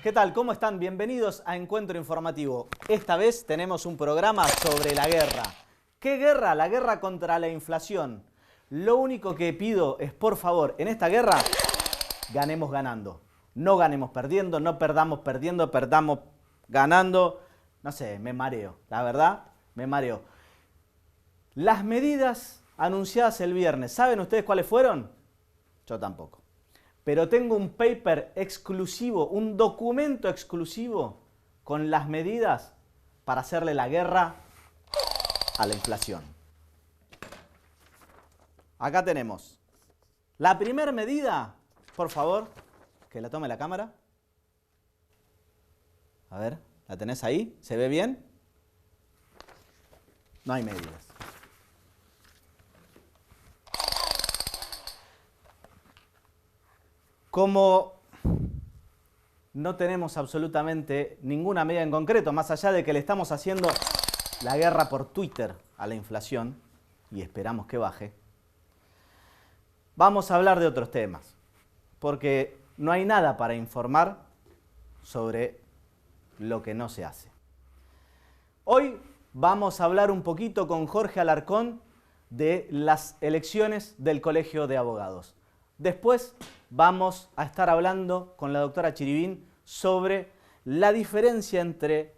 ¿Qué tal? ¿Cómo están? Bienvenidos a Encuentro Informativo. Esta vez tenemos un programa sobre la guerra. ¿Qué guerra? La guerra contra la inflación. Lo único que pido es, por favor, en esta guerra, ganemos ganando. No ganemos perdiendo, no perdamos perdiendo, perdamos ganando. No sé, me mareo. La verdad, me mareo. Las medidas anunciadas el viernes, ¿saben ustedes cuáles fueron? Yo tampoco. Pero tengo un paper exclusivo, un documento exclusivo con las medidas para hacerle la guerra a la inflación. Acá tenemos la primera medida, por favor, que la tome la cámara. A ver, ¿la tenés ahí? ¿Se ve bien? No hay medidas. Como no tenemos absolutamente ninguna medida en concreto, más allá de que le estamos haciendo la guerra por Twitter a la inflación, y esperamos que baje, vamos a hablar de otros temas, porque no hay nada para informar sobre lo que no se hace. Hoy vamos a hablar un poquito con Jorge Alarcón de las elecciones del Colegio de Abogados. Después vamos a estar hablando con la doctora Chiribín sobre la diferencia entre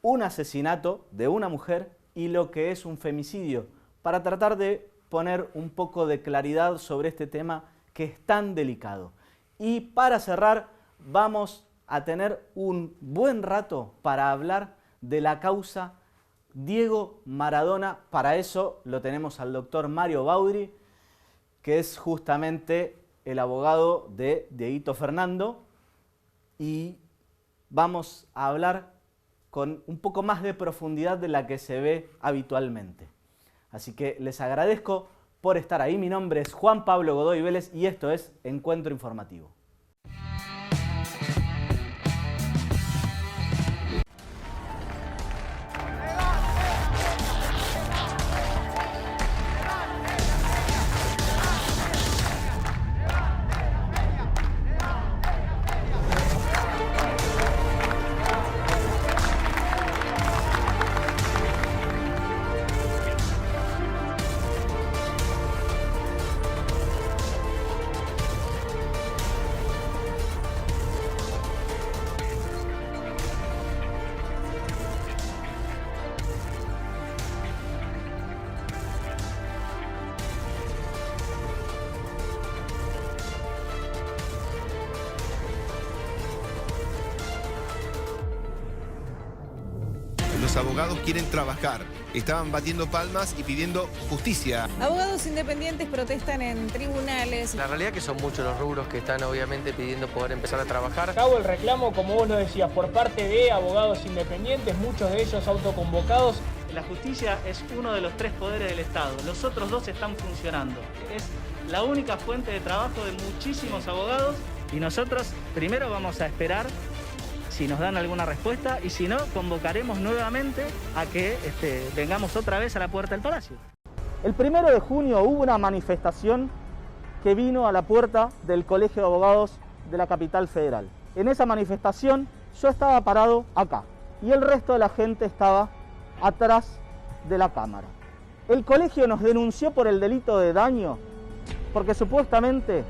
un asesinato de una mujer y lo que es un femicidio, para tratar de poner un poco de claridad sobre este tema que es tan delicado. Y para cerrar, vamos a tener un buen rato para hablar de la causa Diego Maradona. Para eso lo tenemos al doctor Mario Baudry, que es justamente el abogado de Dieguito Fernando, y vamos a hablar con un poco más de profundidad de la que se ve habitualmente. Así que les agradezco por estar ahí. Mi nombre es Juan Pablo Godoy Vélez y esto es Encuentro Informativo. Los abogados quieren trabajar. Estaban batiendo palmas y pidiendo justicia. Abogados independientes protestan en tribunales. La realidad es que son muchos los rubros que están obviamente pidiendo poder empezar a trabajar. Acabo el reclamo, como vos lo decías, por parte de abogados independientes, muchos de ellos autoconvocados. La justicia es uno de los tres poderes del Estado. Los otros dos están funcionando. Es la única fuente de trabajo de muchísimos abogados y nosotros primero vamos a esperar si nos dan alguna respuesta, y si no, convocaremos nuevamente a que vengamos otra vez a la puerta del Palacio. El 1 de junio hubo una manifestación que vino a la puerta del Colegio de Abogados de la capital federal. En esa manifestación yo estaba parado acá y el resto de la gente estaba atrás de la cámara. El colegio nos denunció por el delito de daño porque supuestamente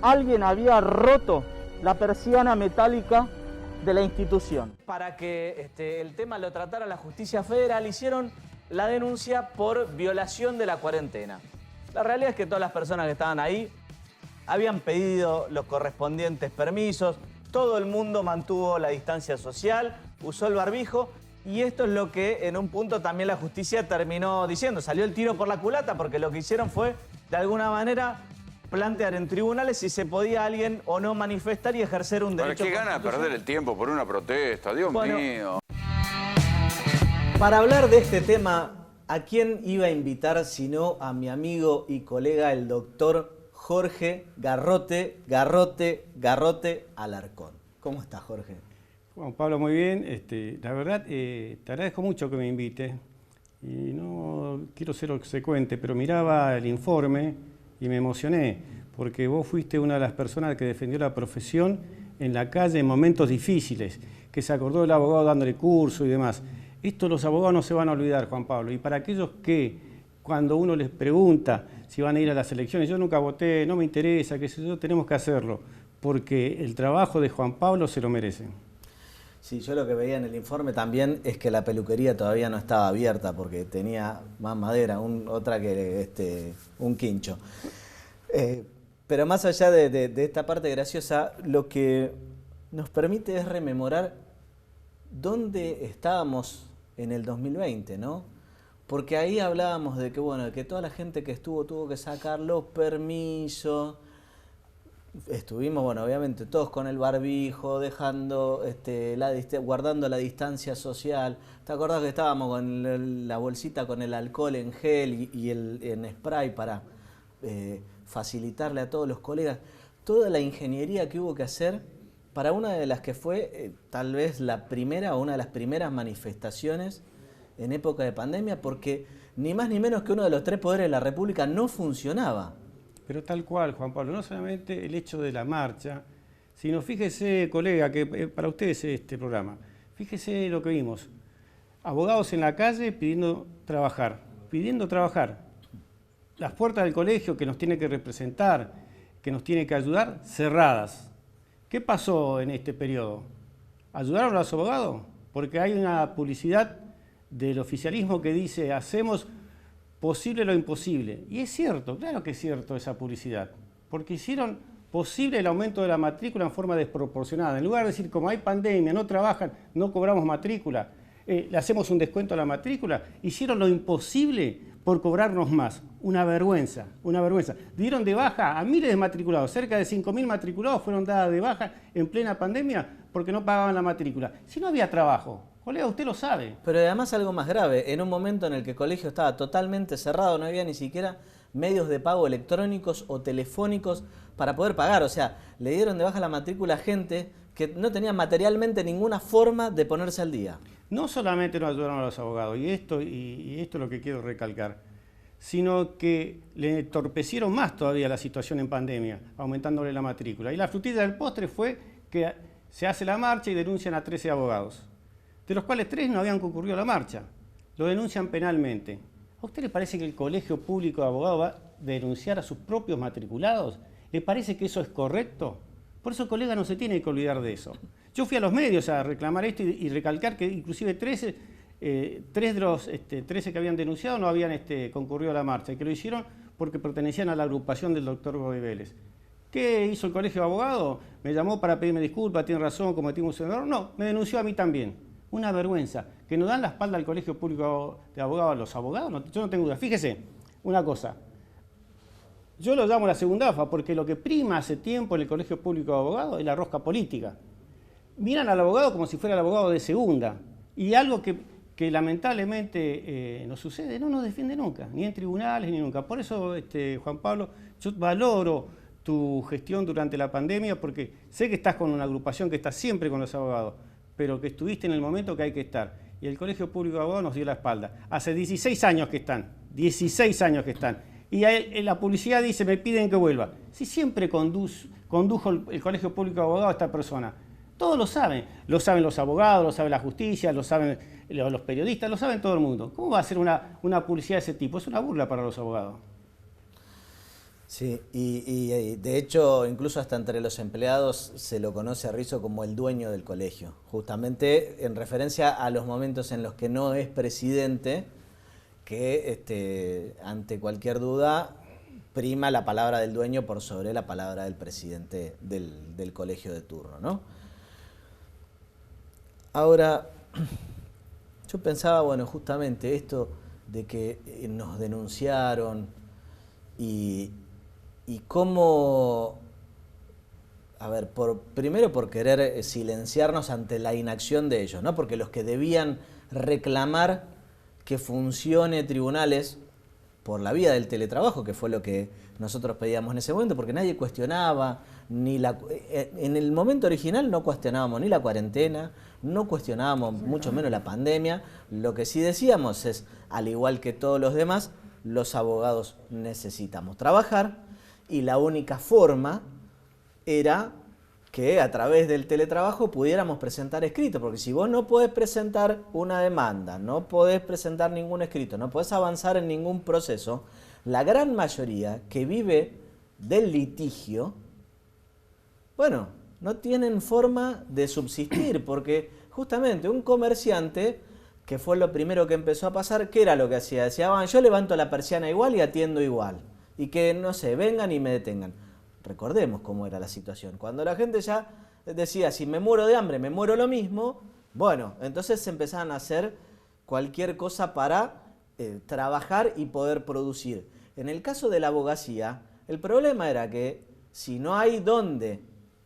alguien había roto la persiana metálica de la institución. Para que el tema lo tratara la justicia federal, hicieron la denuncia por violación de la cuarentena. La realidad es que todas las personas que estaban ahí habían pedido los correspondientes permisos, todo el mundo mantuvo la distancia social, usó el barbijo, y esto es lo que en un punto también la justicia terminó diciendo. Salió el tiro por la culata porque lo que hicieron fue, de alguna manera, plantear en tribunales si se podía alguien o no manifestar y ejercer un derecho. ¿Para qué gana perder el tiempo por una protesta? Dios mío. Para hablar de este tema, ¿a quién iba a invitar sino a mi amigo y colega, el doctor Jorge Garrote Alarcón? ¿Cómo estás, Jorge? Juan Pablo, muy bien. La verdad, te agradezco mucho que me invites. Y no quiero ser obsecuente, pero miraba el informe y me emocioné, porque vos fuiste una de las personas que defendió la profesión en la calle en momentos difíciles, que se acordó del abogado dándole curso y demás. Esto los abogados no se van a olvidar, Juan Pablo. Y para aquellos que, cuando uno les pregunta si van a ir a las elecciones, yo nunca voté, no me interesa, qué sé yo, tenemos que hacerlo, porque el trabajo de Juan Pablo se lo merece. Sí, yo lo que veía en el informe también es que la peluquería todavía no estaba abierta porque tenía más madera, otra que un quincho. Pero más allá de esta parte graciosa, lo que nos permite es rememorar dónde estábamos en el 2020, ¿no? Porque ahí hablábamos de que, bueno, que toda la gente que estuvo tuvo que sacar los permisos. Estuvimos, bueno, obviamente todos con el barbijo, dejando, guardando la distancia social. ¿Te acordás que estábamos con la bolsita con el alcohol en gel y en spray para facilitarle a todos los colegas? Toda la ingeniería que hubo que hacer para una de las que fue tal vez la primera o una de las primeras manifestaciones en época de pandemia, porque ni más ni menos que uno de los 3 poderes de la República no funcionaba. Pero tal cual, Juan Pablo, no solamente el hecho de la marcha, sino fíjese, colega, que para ustedes es este programa, fíjese lo que vimos. Abogados en la calle pidiendo trabajar. Las puertas del colegio que nos tiene que representar, que nos tiene que ayudar, cerradas. ¿Qué pasó en este periodo? ¿Ayudaron a los abogados? Porque hay una publicidad del oficialismo que dice, hacemos posible lo imposible. Y es cierto, claro que es cierto esa publicidad, porque hicieron posible el aumento de la matrícula en forma desproporcionada. En lugar de decir, como hay pandemia, no trabajan, no cobramos matrícula, le hacemos un descuento a la matrícula, hicieron lo imposible por cobrarnos más. Una vergüenza, una vergüenza. Dieron de baja a miles de matriculados, cerca de 5.000 matriculados fueron dadas de baja en plena pandemia porque no pagaban la matrícula. Si no había trabajo, colega, usted lo sabe. Pero además algo más grave, en un momento en el que el colegio estaba totalmente cerrado, no había ni siquiera medios de pago electrónicos o telefónicos para poder pagar. O sea, le dieron de baja la matrícula a gente que no tenía materialmente ninguna forma de ponerse al día. No solamente nos ayudaron a los abogados, y esto es lo que quiero recalcar, sino que le entorpecieron más todavía la situación en pandemia, aumentándole la matrícula. Y la frutilla del postre fue que se hace la marcha y denuncian a 13 abogados, de los cuales 3 no habían concurrido a la marcha. Lo denuncian penalmente. ¿A usted le parece que el Colegio Público de Abogados va a denunciar a sus propios matriculados? ¿Le parece que eso es correcto? Por eso, colega, no se tiene que olvidar de eso. Yo fui a los medios a reclamar esto y recalcar que inclusive 3 de los 13 que habían denunciado no habían concurrido a la marcha, y que lo hicieron porque pertenecían a la agrupación del doctor Godoy Vélez. ¿Qué hizo el Colegio de Abogados? ¿Me llamó para pedirme disculpas? ¿Tiene razón? ¿Cometimos un error? No, me denunció a mí también. Una vergüenza. Que nos dan la espalda al Colegio Público de Abogados a los abogados. No, yo no tengo duda. Fíjese, una cosa. Yo lo llamo la segunda AFA porque lo que prima hace tiempo en el Colegio Público de Abogados es la rosca política. Miran al abogado como si fuera el abogado de segunda. Y algo que lamentablemente no sucede, no nos defiende nunca, ni en tribunales ni nunca. Por eso, Juan Pablo, yo valoro tu gestión durante la pandemia porque sé que estás con una agrupación que está siempre con los abogados, pero que estuviste en el momento que hay que estar. Y el Colegio Público de Abogados nos dio la espalda. Hace 16 años que están, 16 años que están. Y la publicidad dice, me piden que vuelva. Si siempre condujo el Colegio Público de Abogados a esta persona. Todos lo saben los abogados, lo sabe la justicia, lo saben los periodistas, lo saben todo el mundo. ¿Cómo va a ser una publicidad de ese tipo? Es una burla para los abogados. Sí, y de hecho, incluso hasta entre los empleados se lo conoce a Rizzo como el dueño del colegio, justamente en referencia a los momentos en los que no es presidente, que ante cualquier duda prima la palabra del dueño por sobre la palabra del presidente del colegio de turno, ¿no? Ahora, yo pensaba, bueno, justamente esto de que nos denunciaron y cómo, a ver, primero por querer silenciarnos ante la inacción de ellos, ¿no? Porque los que debían reclamar que funcione tribunales por la vía del teletrabajo, que fue lo que nosotros pedíamos en ese momento, porque nadie cuestionaba, en el momento original no cuestionábamos ni la cuarentena, no cuestionábamos mucho menos la pandemia, lo que sí decíamos es, al igual que todos los demás, los abogados necesitamos trabajar y la única forma era que a través del teletrabajo pudiéramos presentar escrito, porque si vos no podés presentar una demanda, no podés presentar ningún escrito, no podés avanzar en ningún proceso, la gran mayoría que vive del litigio, bueno, no tienen forma de subsistir, porque justamente un comerciante, que fue lo primero que empezó a pasar, ¿qué era lo que hacía? Decía, bueno, yo levanto la persiana igual y atiendo igual, y que, no sé, vengan y me detengan. Recordemos cómo era la situación. Cuando la gente ya decía, si me muero de hambre, me muero lo mismo, bueno, entonces se empezaban a hacer cualquier cosa para trabajar y poder producir. En el caso de la abogacía, el problema era que si no hay dónde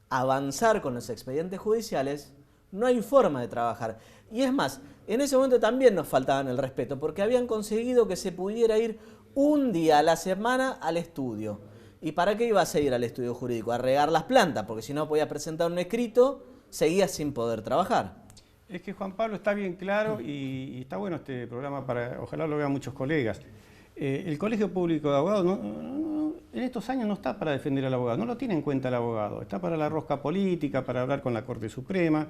avanzar con los expedientes judiciales, no hay forma de trabajar. Y es más, en ese momento también nos faltaban el respeto, porque habían conseguido que se pudiera ir un día a la semana al estudio. ¿Y para qué ibas a ir al estudio jurídico? A regar las plantas, porque si no podías presentar un escrito, seguías sin poder trabajar. Es que Juan Pablo está bien claro y está bueno este programa para, ojalá lo vean muchos colegas. El Colegio Público de Abogados en estos años no está para defender al abogado, no lo tiene en cuenta el abogado, está para la rosca política, para hablar con la Corte Suprema.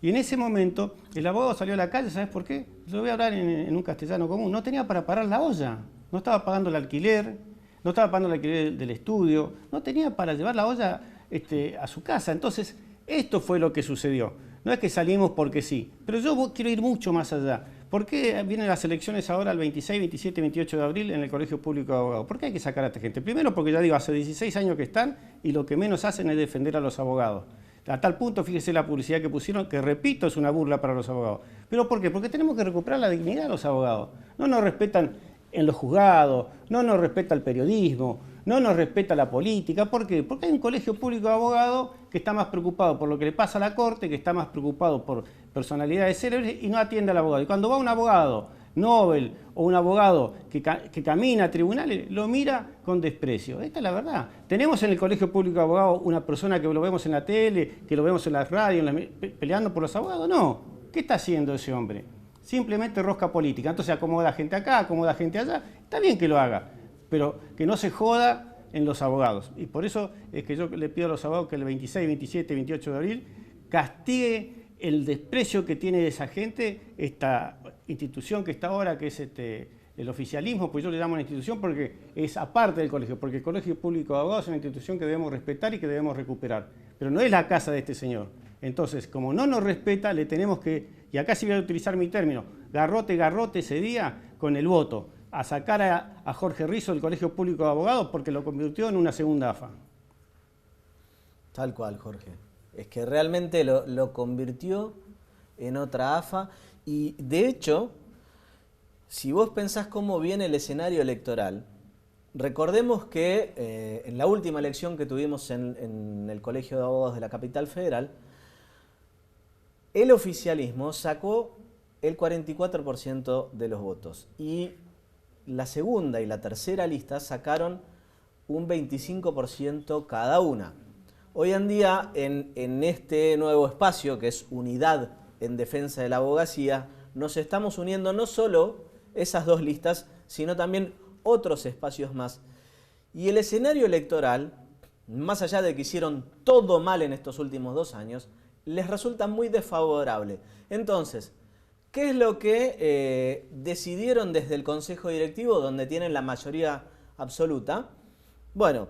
Y en ese momento el abogado salió a la calle, ¿sabes por qué? Lo voy a hablar en un castellano común, no tenía para parar la olla, no estaba pagando el alquiler, no estaba pagando el alquiler del estudio, no tenía para llevar la olla a su casa. Entonces, esto fue lo que sucedió. No es que salimos porque sí, pero yo quiero ir mucho más allá. ¿Por qué vienen las elecciones ahora el 26, 27, 28 de abril en el Colegio Público de Abogados? ¿Por qué hay que sacar a esta gente? Primero porque ya digo, hace 16 años que están y lo que menos hacen es defender a los abogados. A tal punto, fíjese la publicidad que pusieron, que repito, es una burla para los abogados. ¿Pero por qué? Porque tenemos que recuperar la dignidad de los abogados. No nos respetan en los juzgados, no nos respeta el periodismo, no nos respeta la política. ¿Por qué? Porque hay un colegio público de abogados que está más preocupado por lo que le pasa a la Corte, que está más preocupado por personalidades célebres y no atiende al abogado. Y cuando va un abogado Nobel o un abogado que camina a tribunales, lo mira con desprecio. Esta es la verdad. Tenemos en el Colegio Público de Abogados una persona que lo vemos en la tele, que lo vemos en la radio, peleando por los abogados. No. ¿Qué está haciendo ese hombre? Simplemente rosca política. Entonces acomoda gente acá, acomoda gente allá. Está bien que lo haga, pero que no se joda en los abogados. Y por eso es que yo le pido a los abogados que el 26, 27, 28 de abril castigue el desprecio que tiene de esa gente, esta institución que está ahora, que es el oficialismo, pues yo le llamo una institución porque es aparte del colegio, porque el Colegio Público de Abogados es una institución que debemos respetar y que debemos recuperar. Pero no es la casa de este señor. Entonces, como no nos respeta, le tenemos que, y acá sí voy a utilizar mi término, garrote ese día con el voto, a sacar a Jorge Rizzo del Colegio Público de Abogados porque lo convirtió en una segunda AFA. Tal cual, Jorge. Es que realmente lo convirtió en otra AFA y de hecho, si vos pensás cómo viene el escenario electoral, recordemos que en la última elección que tuvimos en el Colegio de Abogados de la Capital Federal, el oficialismo sacó el 44% de los votos y la segunda y la tercera lista sacaron un 25% cada una. Hoy en día, en este nuevo espacio, que es Unidad en Defensa de la Abogacía, nos estamos uniendo no solo esas dos listas, sino también otros espacios más. Y el escenario electoral, más allá de que hicieron todo mal en estos últimos 2 años, les resulta muy desfavorable. Entonces, ¿qué es lo que decidieron desde el Consejo Directivo, donde tienen la mayoría absoluta? Bueno,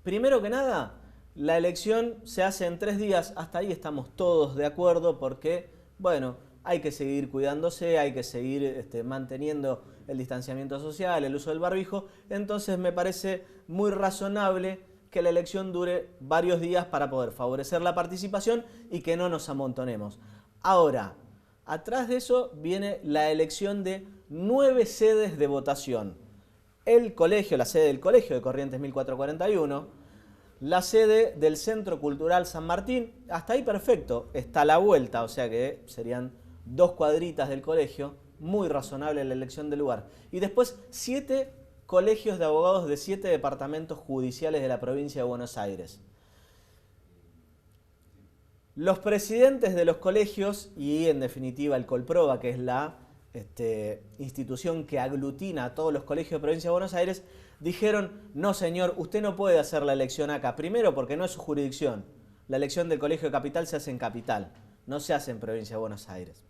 primero que nada, la elección se hace en 3 días. Hasta ahí estamos todos de acuerdo porque, bueno, hay que seguir cuidándose, hay que seguir manteniendo el distanciamiento social, el uso del barbijo. Entonces me parece muy razonable que la elección dure varios días para poder favorecer la participación y que no nos amontonemos. Ahora, atrás de eso viene la elección de 9 sedes de votación. El colegio, la sede del colegio de Corrientes 1441, la sede del Centro Cultural San Martín, hasta ahí perfecto, está a la vuelta, o sea que serían 2 cuadritas del colegio, muy razonable la elección del lugar. Y después 7 colegios de abogados de 7 departamentos judiciales de la provincia de Buenos Aires. Los presidentes de los colegios y en definitiva el Colproba, que es la institución que aglutina a todos los colegios de provincia de Buenos Aires, dijeron, no señor, usted no puede hacer la elección acá. Primero porque no es su jurisdicción. la elección del Colegio de Capital se hace en Capital, no se hace en Provincia de Buenos Aires.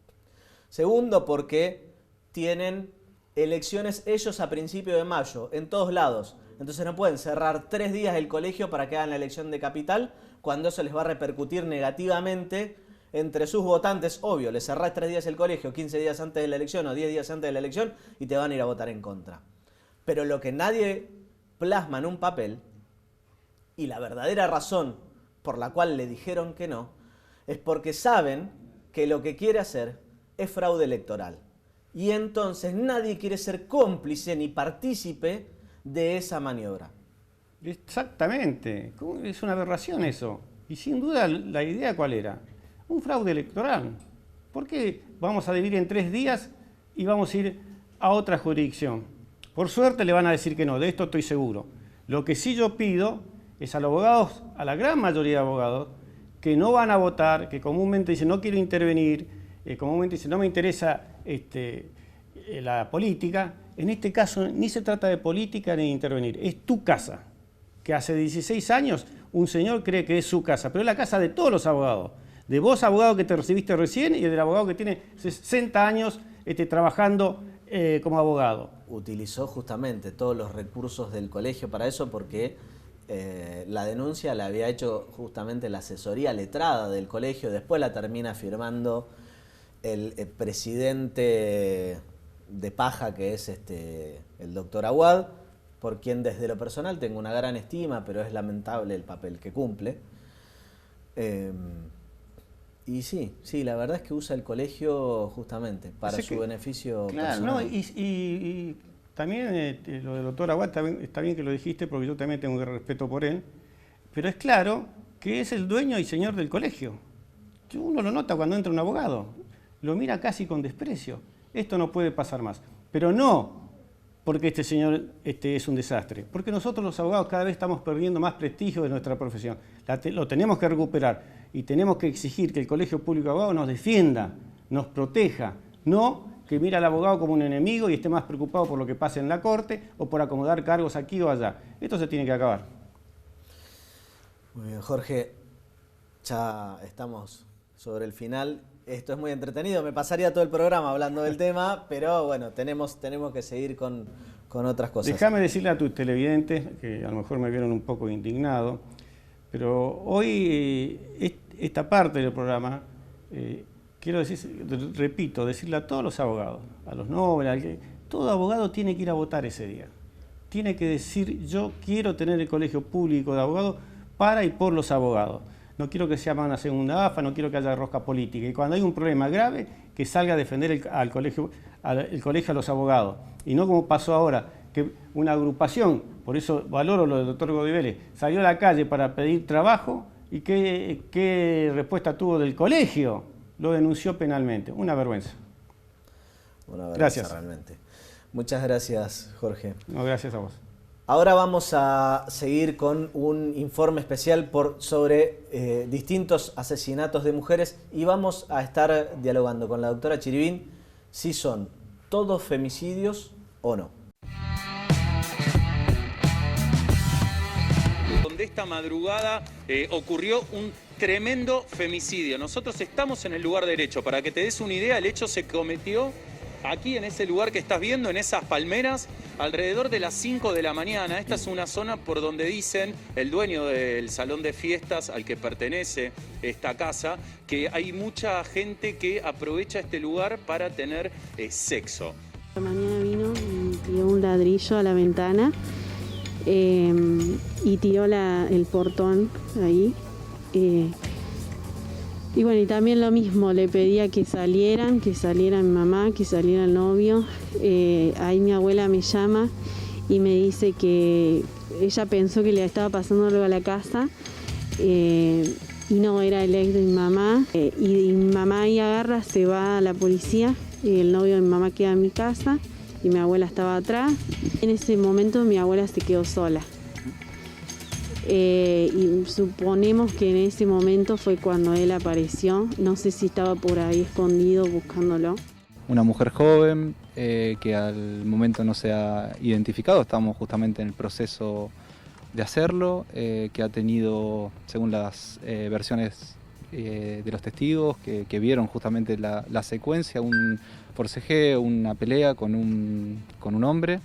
Segundo, porque tienen elecciones ellos a principios de mayo, en todos lados. Entonces no pueden cerrar 3 días el colegio para que hagan la elección de Capital, cuando eso les va a repercutir negativamente entre sus votantes. Obvio, les cerrás 3 días el colegio, 15 días antes de la elección o 10 días antes de la elección, y te van a ir a votar en contra. Pero lo que nadie plasma en un papel, y la verdadera razón por la cual le dijeron que no, es porque saben que lo que quiere hacer es fraude electoral. Y entonces nadie quiere ser cómplice ni partícipe de esa maniobra. Exactamente, es una aberración eso. Y sin duda la idea ¿cuál era? Un fraude electoral. ¿Por qué vamos a dividir en 3 días y vamos a ir a otra jurisdicción? Por suerte le van a decir que no, de esto estoy seguro. Lo que sí yo pido es a los abogados, a la gran mayoría de abogados, que no van a votar, que comúnmente dicen no quiero intervenir, comúnmente dicen no me interesa la política. En este caso ni se trata de política ni de intervenir, es tu casa. Que hace 16 años un señor cree que es su casa, pero es la casa de todos los abogados. De vos, abogado que te recibiste recién, y del abogado que tiene 60 años trabajando como abogado. Utilizó justamente todos los recursos del colegio para eso, porque la denuncia la había hecho justamente la asesoría letrada del colegio, después la termina firmando el presidente de paja, que es el doctor Aguad, por quien desde lo personal tengo una gran estima, pero es lamentable el papel que cumple. Y sí, la verdad es que usa el colegio justamente para su beneficio personal. No, y también lo del doctor Aguad está bien que lo dijiste, porque yo también tengo respeto por él, pero es claro que es el dueño y señor del colegio. Uno lo nota cuando entra un abogado, lo mira casi con desprecio. Esto no puede pasar más, pero no porque este señor es un desastre, porque nosotros los abogados cada vez estamos perdiendo más prestigio de nuestra profesión. Lo tenemos que recuperar y tenemos que exigir que el Colegio Público de Abogados nos defienda, nos proteja, no que mire al abogado como un enemigo y esté más preocupado por lo que pase en la corte o por acomodar cargos aquí o allá. Esto se tiene que acabar. Muy bien, Jorge, ya estamos sobre el final. Esto es muy entretenido, me pasaría todo el programa hablando del tema, pero bueno, tenemos que seguir con otras cosas. Déjame decirle a tus televidentes, que a lo mejor me vieron un poco indignado, pero hoy esta parte del programa, quiero decir, repito, decirle a todos los abogados, a los nobles, todo abogado tiene que ir a votar ese día. Tiene que decir, yo quiero tener el Colegio Público de Abogados para y por los abogados. No quiero que sea una segunda AFA, no quiero que haya rosca política. Y cuando hay un problema grave, que salga a defender el colegio a los abogados. Y no como pasó ahora, que una agrupación, por eso valoro lo del doctor Godiveles, salió a la calle para pedir trabajo y ¿qué respuesta tuvo del colegio? Lo denunció penalmente. Una vergüenza. Una vergüenza, gracias. Realmente. Muchas gracias, Jorge. No, gracias a vos. Ahora vamos a seguir con un informe especial sobre distintos asesinatos de mujeres y vamos a estar dialogando con la doctora Chiribín si son todos femicidios o no. Donde esta madrugada ocurrió un tremendo femicidio. Nosotros estamos en el lugar derecho. Para que te des una idea, el hecho se cometió aquí en ese lugar que estás viendo, en esas palmeras, alrededor de las 5 de la mañana. Esta es una zona por donde dicen el dueño del salón de fiestas al que pertenece esta casa, que hay mucha gente que aprovecha este lugar para tener sexo. La mañana vino y tiró un ladrillo a la ventana y tiró el portón ahí. Y bueno, y también lo mismo, le pedía que saliera mi mamá, que saliera el novio. Ahí mi abuela me llama y me dice que ella pensó que le estaba pasando algo a la casa y no, era el ex de mi mamá. Y mi mamá ahí agarra, se va a la policía, y el novio de mi mamá queda en mi casa y mi abuela estaba atrás. En ese momento mi abuela se quedó sola. Y suponemos que en ese momento fue cuando él apareció. No sé si estaba por ahí escondido buscándolo. Una mujer joven que al momento no se ha identificado. Estamos justamente en el proceso hacerlo, que ha tenido, según las versiones de los testigos que vieron justamente la secuencia, un forcejeo, una pelea con un hombre,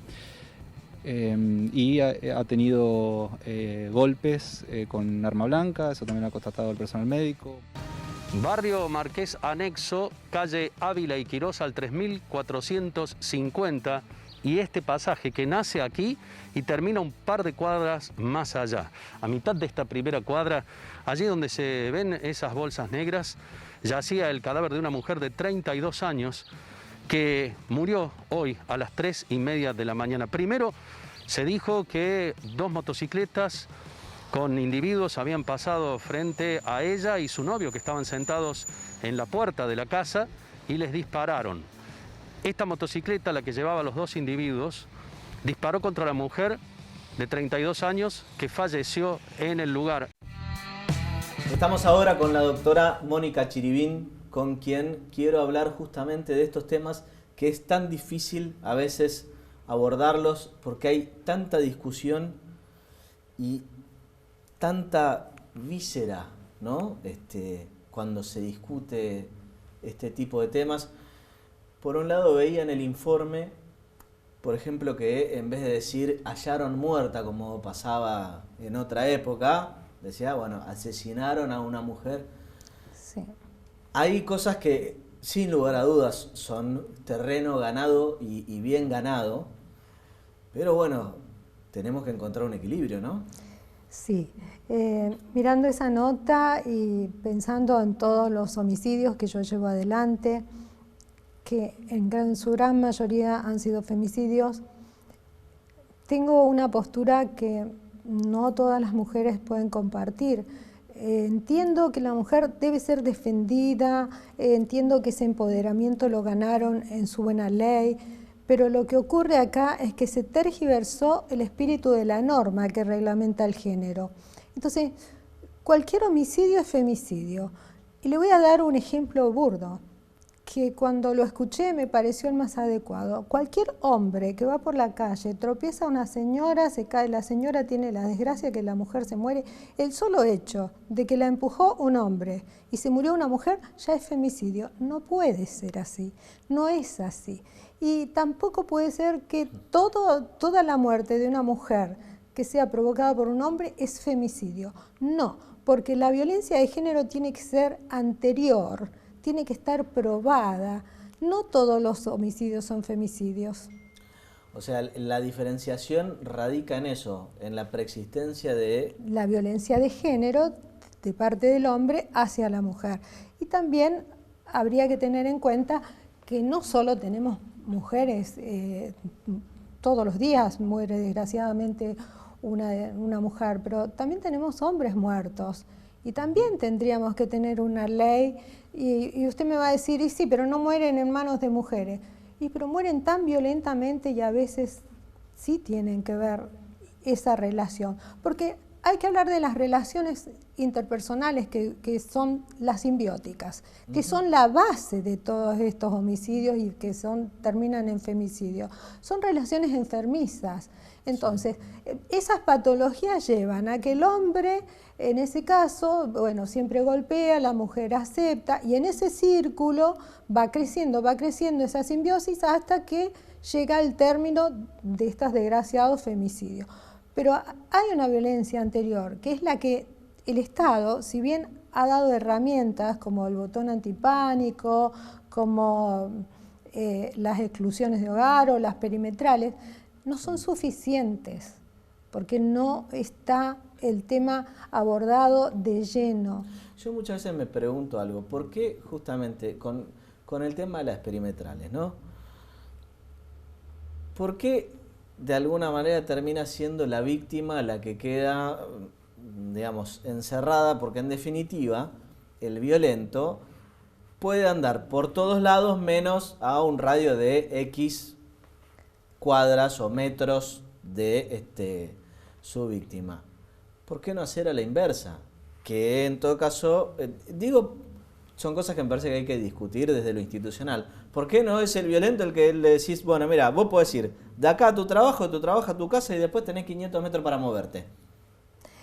y ha tenido golpes con arma blanca, eso también lo ha constatado el personal médico. Barrio Marqués Anexo, calle Ávila y Quirós al 3450, y este pasaje que nace aquí y termina un par de cuadras más allá. A mitad de esta primera cuadra, allí donde se ven esas bolsas negras, yacía el cadáver de una mujer de 32 años que murió hoy a las 3:30 de la mañana. Primero se dijo que 2 motocicletas con individuos habían pasado frente a ella y su novio, que estaban sentados en la puerta de la casa, y les dispararon. Esta motocicleta, la que llevaba a los 2 individuos, disparó contra la mujer de 32 años que falleció en el lugar. Estamos ahora con la doctora Mónica Chiribín, con quien quiero hablar justamente de estos temas que es tan difícil a veces abordarlos porque hay tanta discusión y tanta víscera, ¿no? Cuando se discute este tipo de temas. Por un lado veía en el informe, por ejemplo, que en vez de decir hallaron muerta como pasaba en otra época, decía, bueno, asesinaron a una mujer. Sí. Hay cosas que sin lugar a dudas son terreno ganado y bien ganado, pero bueno, tenemos que encontrar un equilibrio, ¿no? Sí, mirando esa nota y pensando en todos los homicidios que yo llevo adelante, que en su gran mayoría han sido femicidios, tengo una postura que no todas las mujeres pueden compartir. Entiendo que la mujer debe ser defendida, entiendo que ese empoderamiento lo ganaron en su buena ley, pero lo que ocurre acá es que se tergiversó el espíritu de la norma que reglamenta el género. Entonces, cualquier homicidio es femicidio. Y le voy a dar un ejemplo burdo, que cuando lo escuché me pareció el más adecuado. Cualquier hombre que va por la calle, tropieza a una señora, se cae, la señora tiene la desgracia que la mujer se muere, el solo hecho de que la empujó un hombre y se murió una mujer ya es femicidio. No puede ser así, no es así. Y tampoco puede ser que toda la muerte de una mujer que sea provocada por un hombre es femicidio. No, porque la violencia de género tiene que ser anterior, tiene que estar probada. No todos los homicidios son femicidios. O sea, la diferenciación radica en eso, en la preexistencia de... la violencia de género de parte del hombre hacia la mujer. Y también habría que tener en cuenta que no solo tenemos mujeres, todos los días muere desgraciadamente una mujer, pero también tenemos hombres muertos. Y también tendríamos que tener una ley, y usted me va a decir, y sí, pero no mueren en manos de mujeres. Pero mueren tan violentamente y a veces sí tienen que ver esa relación. Porque hay que hablar de las relaciones interpersonales que son las simbióticas, que son la base de todos estos homicidios y que terminan en femicidio. Son relaciones enfermizas. Entonces, esas patologías llevan a que el hombre, en ese caso, bueno, siempre golpea, la mujer acepta, y en ese círculo va creciendo esa simbiosis hasta que llega al término de estos desgraciados femicidios. Pero hay una violencia anterior, que es la que el Estado, si bien ha dado herramientas como el botón antipánico, como las exclusiones de hogar o las perimetrales, no son suficientes, porque no está el tema abordado de lleno. Yo muchas veces me pregunto algo, ¿por qué justamente con el tema de las perimetrales, ¿no? ¿Por qué de alguna manera termina siendo la víctima la que queda, digamos, encerrada? Porque en definitiva el violento puede andar por todos lados menos a un radio de X cuadras o metros de su víctima. ¿Por qué no hacer a la inversa? Que en todo caso, son cosas que me parece que hay que discutir desde lo institucional. ¿Por qué no es el violento el que le decís, bueno, mira, vos podés ir de acá a tu trabajo a tu casa y después tenés 500 metros para moverte?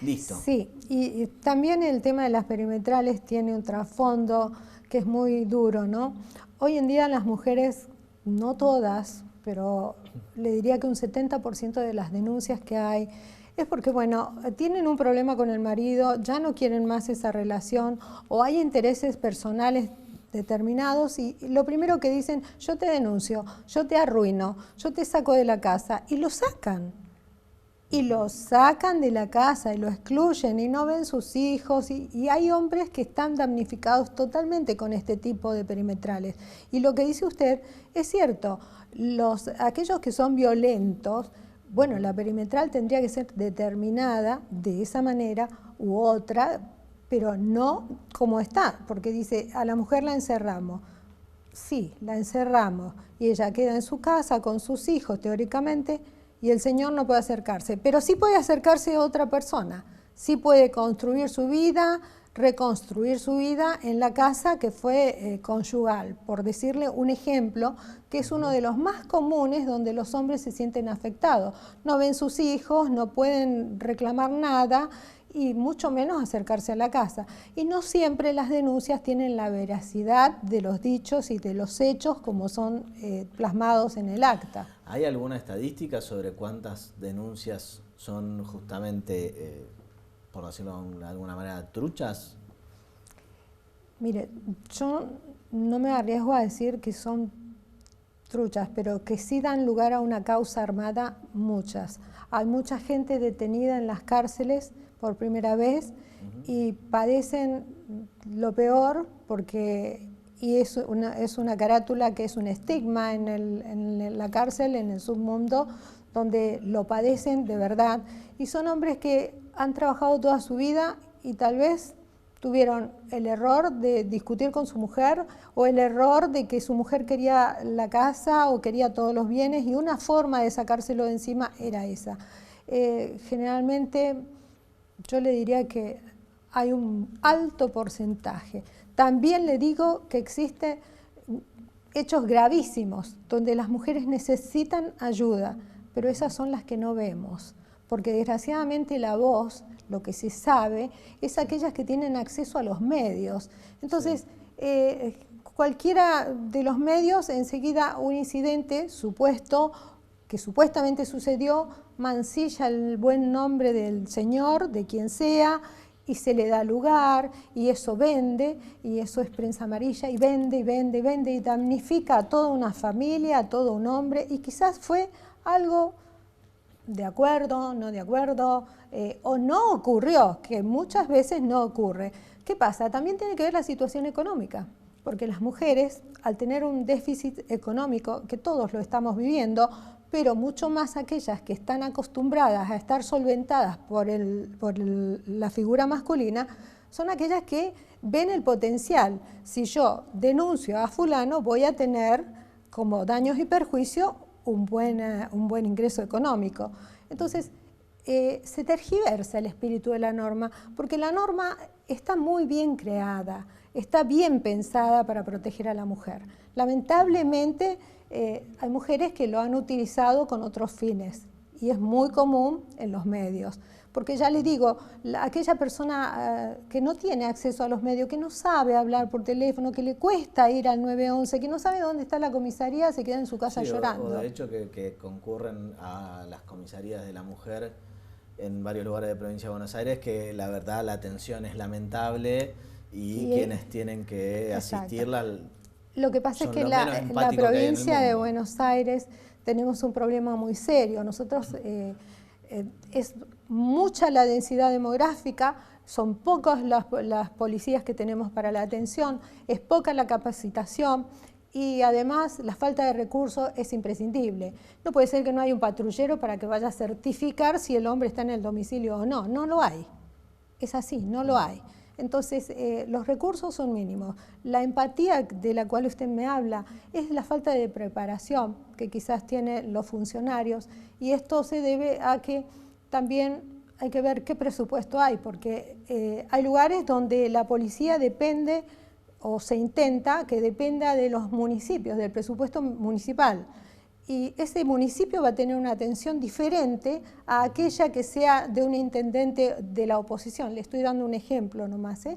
Listo. Sí, y también el tema de las perimetrales tiene un trasfondo que es muy duro, ¿no? Hoy en día las mujeres, no todas, pero le diría que un 70% de las denuncias que hay es porque, bueno, tienen un problema con el marido, ya no quieren más esa relación o hay intereses personales determinados y lo primero que dicen, yo te denuncio, yo te arruino, yo te saco de la casa y lo sacan. Y lo sacan de la casa y lo excluyen y no ven sus hijos y hay hombres que están damnificados totalmente con este tipo de perimetrales. Y lo que dice usted es cierto, aquellos que son violentos, bueno, la perimetral tendría que ser determinada de esa manera u otra, pero no como está, porque dice, a la mujer la encerramos. Sí, la encerramos y ella queda en su casa con sus hijos, teóricamente, y el señor no puede acercarse, pero sí puede acercarse a otra persona, sí puede construir su vida, reconstruir su vida en la casa que fue conyugal, por decirle un ejemplo, que es uno de los más comunes donde los hombres se sienten afectados. No ven sus hijos, no pueden reclamar nada y mucho menos acercarse a la casa. Y no siempre las denuncias tienen la veracidad de los dichos y de los hechos como son plasmados en el acta. ¿Hay alguna estadística sobre cuántas denuncias son justamente, por decirlo de alguna manera, truchas? Mire, yo no me arriesgo a decir que son truchas, pero que sí dan lugar a una causa armada, muchas. Hay mucha gente detenida en las cárceles por primera vez y padecen lo peor porque es una carátula que es un estigma en la cárcel, en el submundo, donde lo padecen de verdad. Y son hombres que han trabajado toda su vida y tal vez tuvieron el error de discutir con su mujer o el error de que su mujer quería la casa o quería todos los bienes y una forma de sacárselo de encima era esa. Generalmente yo le diría que hay un alto porcentaje. También le digo que existen hechos gravísimos donde las mujeres necesitan ayuda, pero esas son las que no vemos, porque desgraciadamente la voz, lo que se sabe, es aquellas que tienen acceso a los medios. Entonces, cualquiera de los medios, enseguida un incidente supuesto, que supuestamente sucedió, mancilla el buen nombre del señor, de quien sea, y se le da lugar, y eso vende, y eso es prensa amarilla, y vende, y vende, y vende, y damnifica a toda una familia, a todo un hombre, y quizás fue algo de acuerdo, no de acuerdo, o no ocurrió, que muchas veces no ocurre. ¿Qué pasa? También tiene que ver la situación económica, porque las mujeres, al tener un déficit económico, que todos lo estamos viviendo, pero mucho más aquellas que están acostumbradas a estar solventadas por la figura masculina, son aquellas que ven el potencial. Si yo denuncio a fulano, voy a tener como daños y perjuicios un buen ingreso económico. Entonces, se tergiversa el espíritu de la norma, porque la norma está muy bien creada, está bien pensada para proteger a la mujer. Lamentablemente, hay mujeres que lo han utilizado con otros fines y es muy común en los medios. Porque ya les digo, aquella persona que no tiene acceso a los medios, que no sabe hablar por teléfono, que le cuesta ir al 911, que no sabe dónde está la comisaría, se queda en su casa llorando. O de hecho que concurren a las comisarías de la mujer en varios lugares de provincia de Buenos Aires, que la verdad la atención es lamentable y quienes tienen que asistirla. Lo que pasa es que en la provincia de Buenos Aires tenemos un problema muy serio. Nosotros es mucha la densidad demográfica, son pocas las policías que tenemos para la atención, es poca la capacitación y además la falta de recursos es imprescindible. No puede ser que no haya un patrullero para que vaya a certificar si el hombre está en el domicilio o no. No lo hay. Es así, no lo hay. Entonces, los recursos son mínimos. La empatía de la cual usted me habla es la falta de preparación que quizás tienen los funcionarios y esto se debe a que también hay que ver qué presupuesto hay, porque hay lugares donde la policía depende o se intenta que dependa de los municipios, del presupuesto municipal. y ese municipio va a tener una atención diferente a aquella que sea de un intendente de la oposición. Le estoy dando un ejemplo nomás. Sí,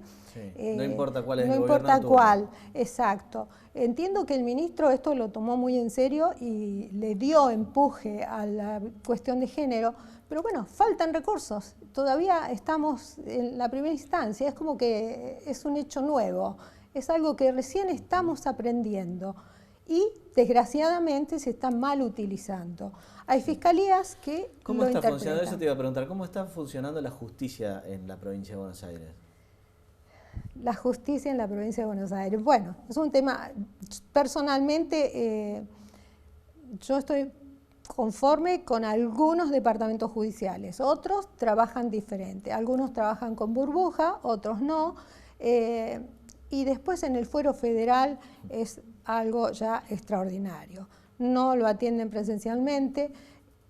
no importa cuál es el gobierno. No importa cuál, exacto. Entiendo que el ministro esto lo tomó muy en serio y le dio empuje a la cuestión de género, pero bueno, faltan recursos. Todavía estamos en la primera instancia, es como que es un hecho nuevo, es algo que recién estamos aprendiendo. Y desgraciadamente se está mal utilizando. Hay fiscalías que ¿Cómo lo está interpretan. funcionando? Eso te iba a preguntar. ¿Cómo está funcionando la justicia en la provincia de Buenos Aires? La justicia en la provincia de Buenos Aires. Bueno, es un tema, personalmente, yo estoy conforme con algunos departamentos judiciales. Otros trabajan diferente. Algunos trabajan con burbuja, otros no. Y después en el fuero federal es algo ya extraordinario. No lo atienden presencialmente.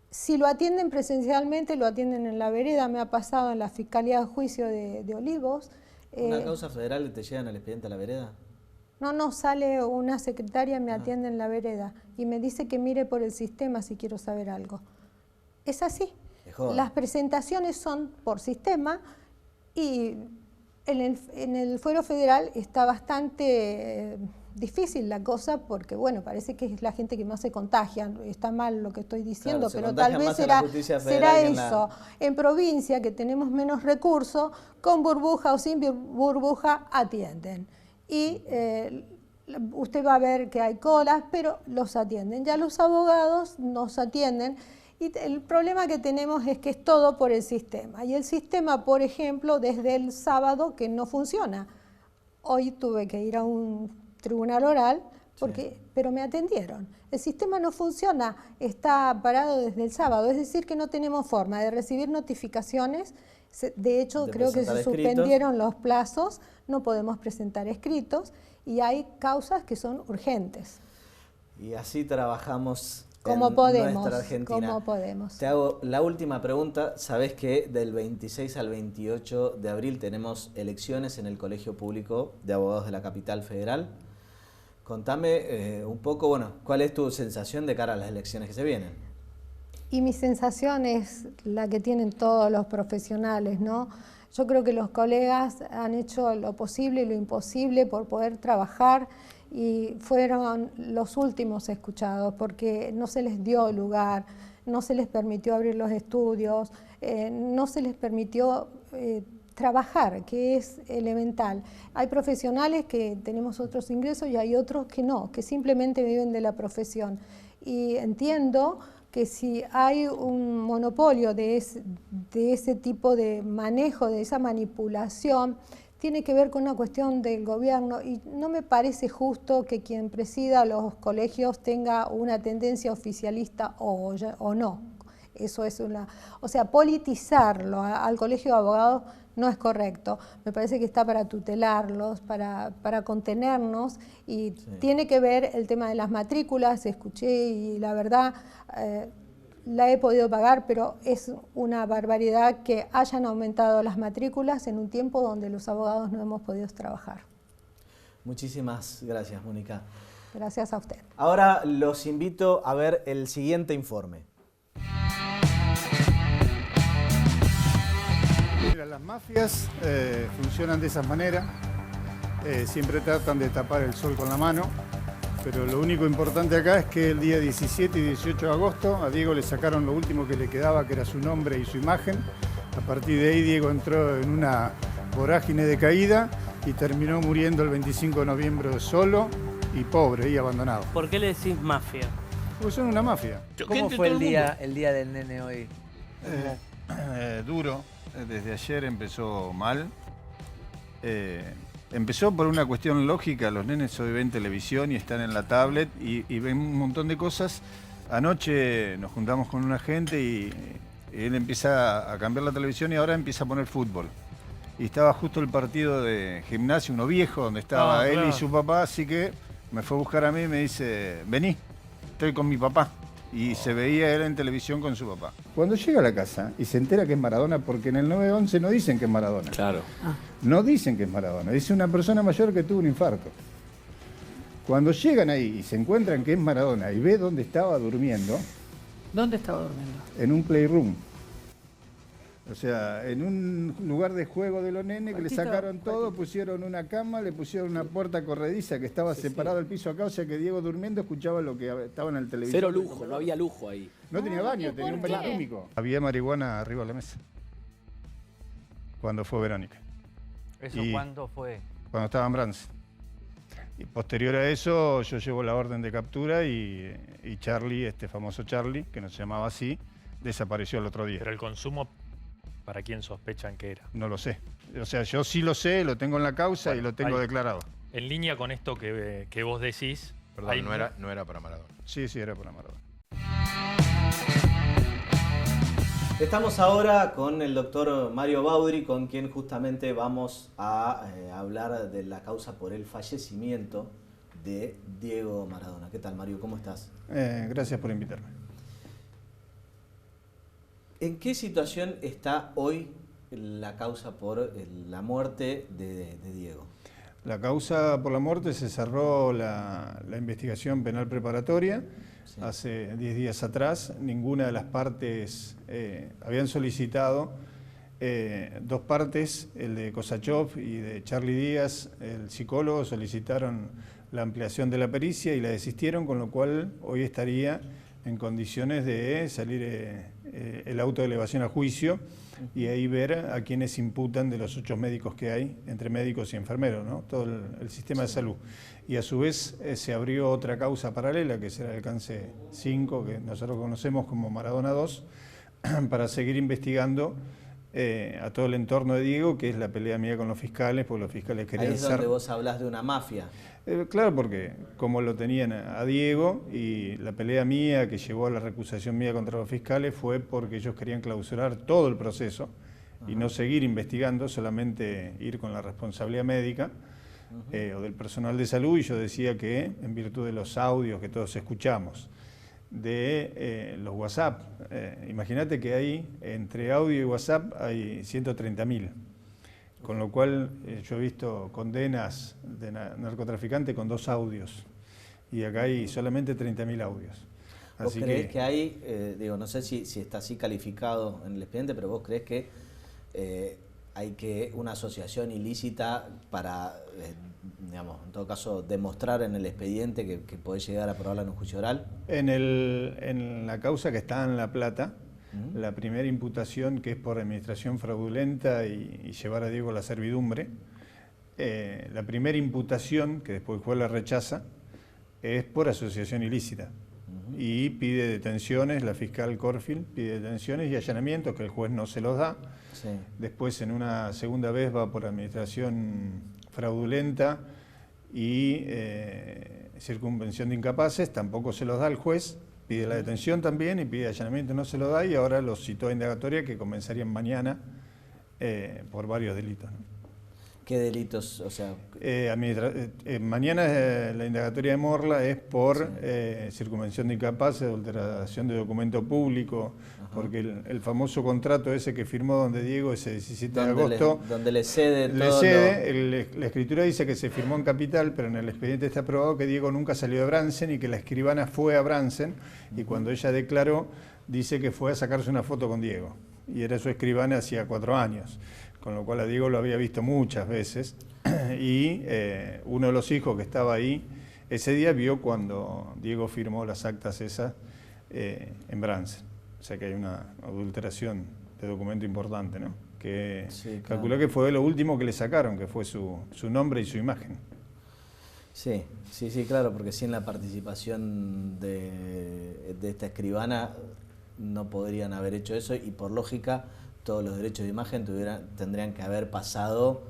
Si lo atienden presencialmente, lo atienden en la vereda. Me ha pasado en la Fiscalía de Juicio de Olivos. ¿Una causa federal y te llegan al expediente a la vereda? No, sale una secretaria, me atiende en la vereda y me dice que mire por el sistema si quiero saber algo. Es así. Las presentaciones son por sistema y en el fuero federal está bastante difícil la cosa porque, bueno, parece que es la gente que más se contagia. Está mal lo que estoy diciendo, claro, pero tal vez será eso. En provincia, que tenemos menos recursos, con burbuja o sin burbuja atienden. Y usted va a ver que hay colas, pero los atienden. Ya los abogados nos atienden. Y el problema que tenemos es que es todo por el sistema. Y el sistema, por ejemplo, desde el sábado que no funciona. Hoy tuve que ir a un tribunal oral, pero me atendieron. El sistema no funciona, está parado desde el sábado. Es decir, que no tenemos forma de recibir notificaciones. De hecho, creo que se suspendieron los plazos. No podemos presentar escritos. Y hay causas que son urgentes. Y así trabajamos como podemos, nuestra Argentina. Como podemos. Te hago la última pregunta. Sabés que del 26 al 28 de abril tenemos elecciones en el Colegio Público de Abogados de la Capital Federal. Contame un poco, bueno, ¿cuál es tu sensación de cara a las elecciones que se vienen? Y mi sensación es la que tienen todos los profesionales, ¿no? Yo creo que los colegas han hecho lo posible y lo imposible por poder trabajar y fueron los últimos escuchados porque no se les dio lugar, no se les permitió abrir los estudios, no se les permitió trabajar, que es elemental. Hay profesionales que tenemos otros ingresos y hay otros que no, que simplemente viven de la profesión. Y entiendo que si hay un monopolio de ese tipo de manejo, de esa manipulación, tiene que ver con una cuestión del gobierno y no me parece justo que quien presida los colegios tenga una tendencia oficialista o no. Eso es o sea, politizarlo al colegio de abogados no es correcto. Me parece que está para tutelarlos, para contenernos y tiene que ver el tema de las matrículas. Escuché y la verdad la he podido pagar, pero es una barbaridad que hayan aumentado las matrículas en un tiempo donde los abogados no hemos podido trabajar. Muchísimas gracias, Mónica. Gracias a usted. Ahora los invito a ver el siguiente informe. Mira, las mafias funcionan de esa manera, siempre tratan de tapar el sol con la mano, pero lo único importante acá es que el día 17 y 18 de agosto a Diego le sacaron lo último que le quedaba, que era su nombre y su imagen. A partir de ahí Diego entró en una vorágine de caída y terminó muriendo el 25 de noviembre solo y pobre y abandonado. ¿Por qué le decís mafia? Porque son una mafia. ¿Cómo fue el día del nene hoy? Duro. Desde ayer empezó mal. Empezó por una cuestión lógica. Los nenes hoy ven televisión y están en la tablet y ven un montón de cosas. Anoche nos juntamos con una gente y él empieza a cambiar la televisión y ahora empieza a poner fútbol. Y estaba justo el partido de Gimnasia, uno viejo, donde estaba él y su papá, así que me fue a buscar a mí y me dice, vení, estoy con mi papá. Y se veía él en televisión con su papá. Cuando llega a la casa y se entera que es Maradona, porque en el 911 no dicen que es Maradona. Claro. No dicen que es Maradona, dice una persona mayor que tuvo un infarto. Cuando llegan ahí y se encuentran que es Maradona y ve dónde estaba durmiendo. ¿Dónde estaba durmiendo? En un playroom. O sea, en un lugar de juego de los nenes que le sacaron todo, pusieron una cama, le pusieron una puerta corrediza que estaba separado el piso acá, o sea que Diego durmiendo escuchaba lo que estaba en el televisor. Cero lujo, no había lujo ahí. No tenía baño, tenía un baño químico. Había marihuana arriba de la mesa. Cuando fue Verónica. ¿Eso cuándo fue? Cuando estaba en Bransen. Y posterior a eso yo llevo la orden de captura y Charlie, este famoso Charlie, que no se llamaba así, desapareció el otro día. Pero el consumo, ¿para quién sospechan que era? No lo sé. O sea, yo sí lo sé, lo tengo en la causa y lo tengo declarado. En línea con esto que vos decís... Perdón, no era para Maradona. Sí, era para Maradona. Estamos ahora con el doctor Mario Baudry, con quien justamente vamos a hablar de la causa por el fallecimiento de Diego Maradona. ¿Qué tal, Mario? ¿Cómo estás? Gracias por invitarme. ¿En qué situación está hoy la causa por la muerte de Diego? La causa por la muerte se cerró la investigación penal preparatoria. Sí. Hace 10 días atrás, ninguna de las partes habían solicitado, dos partes, el de Kosachov y de Charlie Díaz, el psicólogo, solicitaron la ampliación de la pericia y la desistieron, con lo cual hoy estaría en condiciones de salir el auto de elevación a juicio y ahí ver a quienes imputan de los 8 médicos que hay, entre médicos y enfermeros, ¿no? Todo el sistema de salud. Y a su vez se abrió otra causa paralela, que será el alcance 5, que nosotros conocemos como Maradona 2, para seguir investigando a todo el entorno de Diego, que es la pelea mía con los fiscales, porque los fiscales querían Ahí es donde vos hablás de una mafia. Claro, porque como lo tenían a Diego, y la pelea mía que llevó a la recusación mía contra los fiscales fue porque ellos querían clausurar todo el proceso y no seguir investigando, solamente ir con la responsabilidad médica o del personal de salud, y yo decía que en virtud de los audios que todos escuchamos, de los WhatsApp, imagínate que hay entre audio y WhatsApp hay 130.000. Con lo cual yo he visto condenas de narcotraficantes con 2 audios y acá hay solamente 30.000 audios. ¿Vos creés que hay, no sé si está así calificado en el expediente, pero vos creés que hay una asociación ilícita para, en todo caso, demostrar en el expediente que podés llegar a probarla en un juicio oral? En la causa que está en La Plata, la primera imputación, que es por administración fraudulenta y llevar a Diego a la servidumbre, la primera imputación, que después el juez la rechaza, es por asociación ilícita. Y pide detenciones, la fiscal Corfield pide detenciones y allanamientos, que el juez no se los da. Sí. Después, en una segunda vez, va por administración fraudulenta y circunvención de incapaces, tampoco se los da el juez. Pide la detención también y pide allanamiento, no se lo da, y ahora los citó a indagatoria que comenzarían mañana por varios delitos, ¿no? ¿Qué delitos? O sea, mañana la indagatoria de Morla es por circunvención de incapaces, adulteración de documento público, porque el famoso contrato ese que firmó donde Diego ese 17 de agosto... donde le cede todo... La escritura dice que se firmó en Capital, pero en el expediente está probado que Diego nunca salió de Bransen y que la escribana fue a Bransen, y cuando ella declaró, dice que fue a sacarse una foto con Diego, y era su escribana hacía 4 años. Con lo cual a Diego lo había visto muchas veces, y uno de los hijos que estaba ahí ese día vio cuando Diego firmó las actas esas en Bransen. O sea que hay una adulteración de documento importante, ¿no? Que sí, calculó que fue lo último que le sacaron, que fue su nombre y su imagen. Sí, claro, porque sin la participación de esta escribana no podrían haber hecho eso, y por lógica todos los derechos de imagen tendrían que haber pasado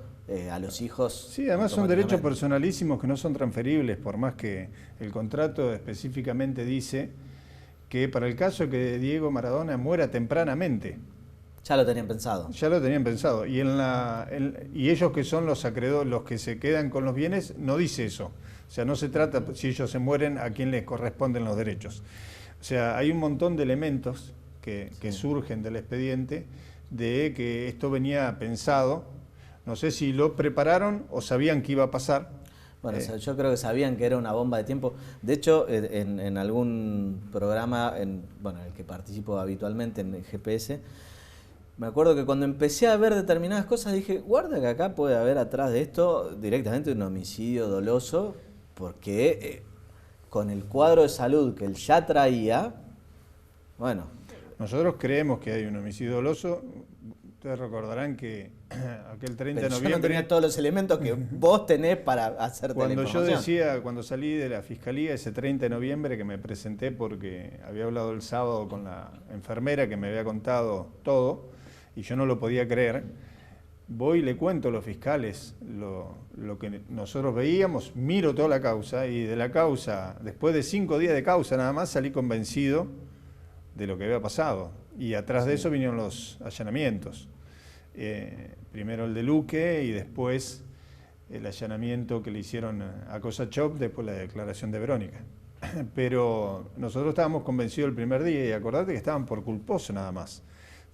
a los hijos. Sí, además son derechos personalísimos que no son transferibles, por más que el contrato específicamente dice que para el caso de que Diego Maradona muera tempranamente. Ya lo tenían pensado. Ya lo tenían pensado. Y, y ellos que son los acreedores, los que se quedan con los bienes, no dice eso. O sea, no se trata, si ellos se mueren, a quién les corresponden los derechos. O sea, hay un montón de elementos que surgen del expediente de que esto venía pensado, no sé si lo prepararon o sabían que iba a pasar. Bueno, o sea, yo creo que sabían que era una bomba de tiempo. De hecho, en algún programa, bueno, en el que participo habitualmente, en el GPS, me acuerdo que cuando empecé a ver determinadas cosas dije, guarda que acá puede haber atrás de esto directamente un homicidio doloso, porque con el cuadro de salud que él ya traía, bueno. Nosotros creemos que hay un homicidio doloso. Ustedes recordarán que aquel 30 de noviembre... Yo no tenía todos los elementos que vos tenés para hacerte la información. Yo decía, cuando salí de la Fiscalía ese 30 de noviembre, que me presenté porque había hablado el sábado con la enfermera que me había contado todo, y yo no lo podía creer, voy y le cuento a los fiscales lo que nosotros veíamos, miro toda la causa, y de la causa, después de 5 días de causa nada más, salí convencido de lo que había pasado. Y atrás de eso vinieron los allanamientos. Primero el de Luque y después el allanamiento que le hicieron a Cosachop, después la declaración de Verónica. Pero nosotros estábamos convencidos el primer día, y acordate que estaban por culposo nada más.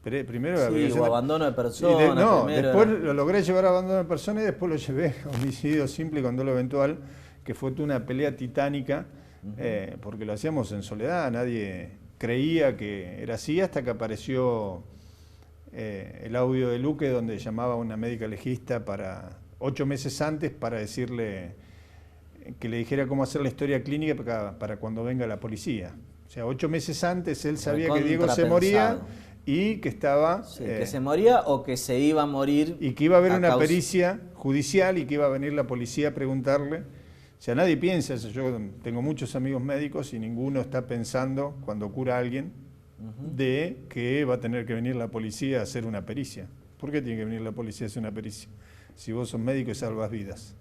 Primero sí, o abandono de persona. No, después lo logré llevar a abandono de persona y después lo llevé a homicidio simple con dolo eventual, que fue una pelea titánica, porque lo hacíamos en soledad, nadie creía que era así, hasta que apareció el audio de Luque donde llamaba a una médica legista 8 meses antes para decirle que le dijera cómo hacer la historia clínica para cuando venga la policía. O sea, 8 meses antes él sabía que Diego se moría y que estaba... Sí, que se moría o que se iba a morir. Y que iba a haber una pericia judicial y que iba a venir la policía a preguntarle. O sea, nadie piensa eso. Yo tengo muchos amigos médicos y ninguno está pensando, cuando cura a alguien, de que va a tener que venir la policía a hacer una pericia. ¿Por qué tiene que venir la policía a hacer una pericia? Si vos sos médico y salvas vidas.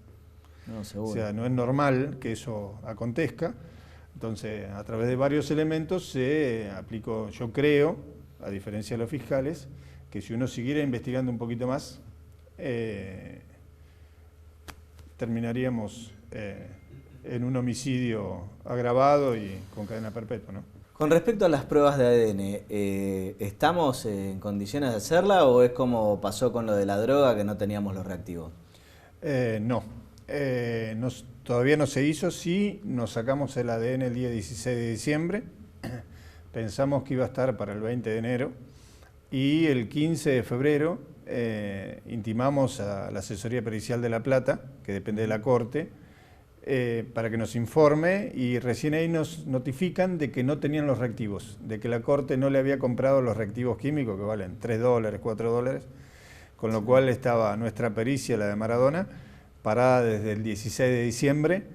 No, seguro. O sea, no es normal que eso acontezca. Entonces, a través de varios elementos se aplicó, yo creo, a diferencia de los fiscales, que si uno siguiera investigando un poquito más, terminaríamos en un homicidio agravado y con cadena perpetua, ¿no? Con respecto a las pruebas de ADN, ¿estamos en condiciones de hacerla o es como pasó con lo de la droga, que no teníamos los reactivos? No. Todavía no se hizo. Sí, nos sacamos el ADN el día 16 de diciembre. Pensamos que iba a estar para el 20 de enero. Y el 15 de febrero intimamos a la Asesoría Pericial de La Plata, que depende de la Corte, para que nos informe, y recién ahí nos notifican de que no tenían los reactivos, de que la Corte no le había comprado los reactivos químicos que valen $3, $4, con lo cual estaba nuestra pericia, la de Maradona, parada desde el 16 de diciembre,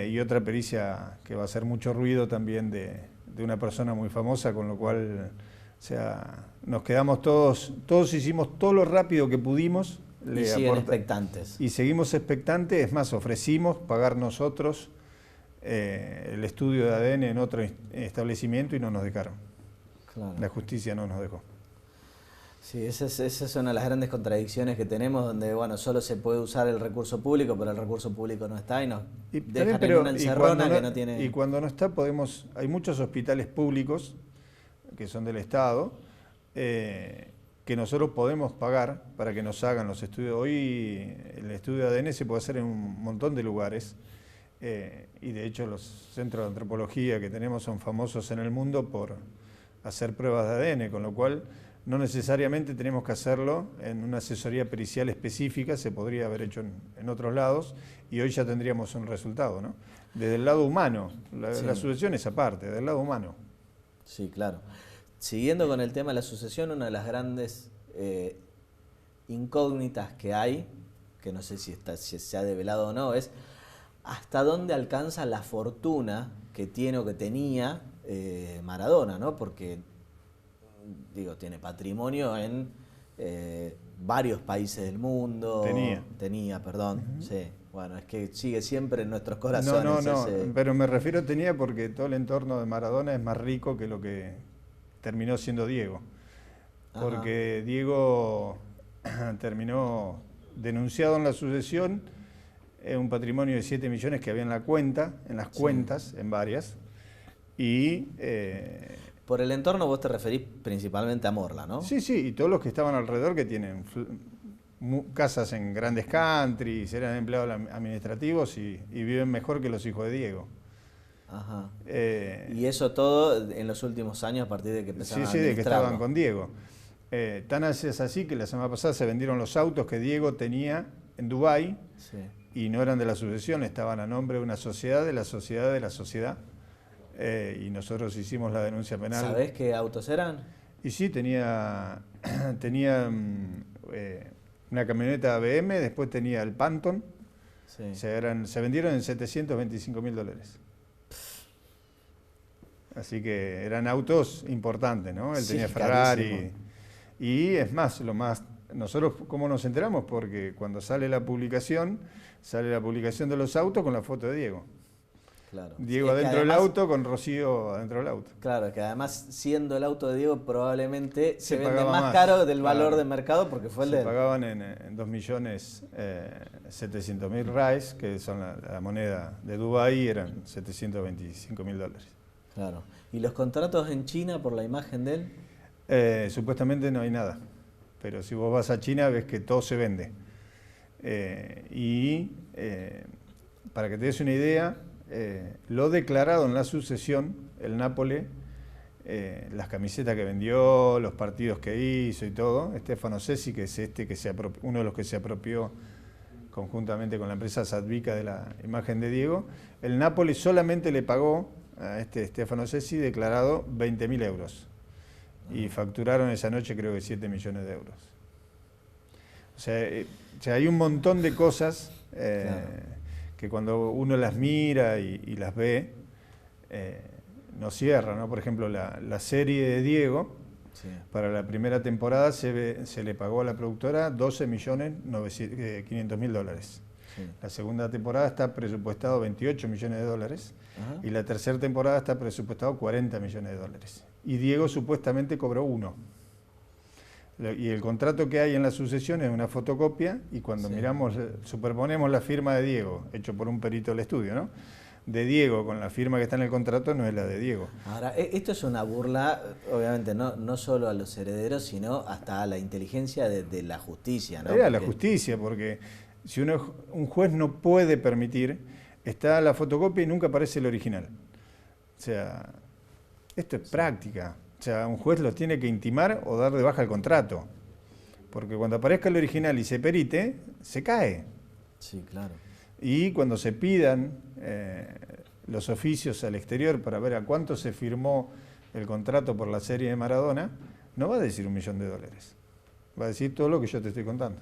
y otra pericia que va a hacer mucho ruido también de una persona muy famosa, con lo cual, o sea, nos quedamos todos hicimos todo lo rápido que pudimos. Y siguen expectantes. Y seguimos expectantes, es más, ofrecimos pagar nosotros el estudio de ADN en otro establecimiento y no nos dejaron. Claro. La justicia no nos dejó. Sí, esa es una de las grandes contradicciones que tenemos, donde bueno, solo se puede usar el recurso público, pero el recurso público no está y nos dejan en una encerrona que no tiene... Y cuando no está, hay muchos hospitales públicos que son del Estado, que nosotros podemos pagar para que nos hagan los estudios. Hoy el estudio de ADN se puede hacer en un montón de lugares, y de hecho los centros de antropología que tenemos son famosos en el mundo por hacer pruebas de ADN, con lo cual no necesariamente tenemos que hacerlo en una asesoría pericial específica, se podría haber hecho en otros lados, y hoy ya tendríamos un resultado, ¿no? Desde el lado humano, la sucesión es aparte, del lado humano. Sí, claro. Siguiendo con el tema de la sucesión, una de las grandes incógnitas que hay, que no sé si se ha develado o no, es hasta dónde alcanza la fortuna que tiene o que tenía Maradona, ¿no? Porque, digo, tiene patrimonio en varios países del mundo. Tenía, perdón. Sí. Bueno, es que sigue siempre en nuestros corazones. No, pero me refiero a tenía porque todo el entorno de Maradona es más rico que lo que terminó siendo Diego. Porque Diego terminó denunciado en la sucesión un patrimonio de 7 millones que había en la cuenta, en las cuentas, en varias. Y por el entorno vos te referís principalmente a Morla, ¿no? Sí, y todos los que estaban alrededor que tienen casas en grandes countries, eran empleados administrativos y viven mejor que los hijos de Diego. Ajá. Y eso todo en los últimos años a partir de que empezaron a administrarlo. Sí, de que estaban con Diego. Tan es así que la semana pasada se vendieron los autos que Diego tenía en Dubái y no eran de la sucesión, estaban a nombre de una sociedad, de la sociedad de la sociedad. Y nosotros hicimos la denuncia penal. ¿Sabés qué autos eran? Y sí, tenía una camioneta BM, después tenía el Phantom. Sí. Se vendieron en $725.000. Así que eran autos importantes, ¿no? Él tenía Ferrari. Y es más, nosotros, ¿cómo nos enteramos? Porque cuando sale la publicación de los autos con la foto de Diego. Claro. Diego adentro del auto con Rocío adentro del auto. Claro, que además siendo el auto de Diego probablemente se vende pagaba más caro del valor de mercado porque fue el de él. Se pagaban en 2.700.000 RAEs, que son la moneda de Dubái, eran $725.000. Claro. ¿Y los contratos en China por la imagen de él? Supuestamente no hay nada, pero si vos vas a China ves que todo se vende. Para que te des una idea, lo declarado en la sucesión, el Nápoles, las camisetas que vendió, los partidos que hizo y todo, Stefano Cesi, que es uno de los que se apropió conjuntamente con la empresa Sadvica de la imagen de Diego, el Nápoles solamente le pagó a Stefano Cesi declarado 20.000 euros. Y facturaron esa noche creo que 7 millones de euros. O sea, hay un montón de cosas que cuando uno las mira y las ve, no cierra, ¿no? Por ejemplo, la serie de Diego, para la primera temporada se le pagó a la productora $12.500.000. La segunda temporada está presupuestado $28 millones y la tercera temporada está presupuestado $40 millones. Y Diego supuestamente cobró 1. Y el contrato que hay en la sucesión es una fotocopia y cuando superponemos la firma de Diego, hecho por un perito del estudio, ¿no? De Diego con la firma que está en el contrato no es la de Diego. Ahora, esto es una burla, obviamente, no solo a los herederos, sino hasta a la inteligencia de la justicia, ¿no? A la justicia, porque si un juez no puede permitir, está la fotocopia y nunca aparece el original. O sea, esto es práctica. O sea, un juez lo tiene que intimar o dar de baja el contrato. Porque cuando aparezca el original y se perite, se cae. Sí, claro. Y cuando se pidan los oficios al exterior para ver a cuánto se firmó el contrato por la serie de Maradona, no va a decir $1 millón. Va a decir todo lo que yo te estoy contando.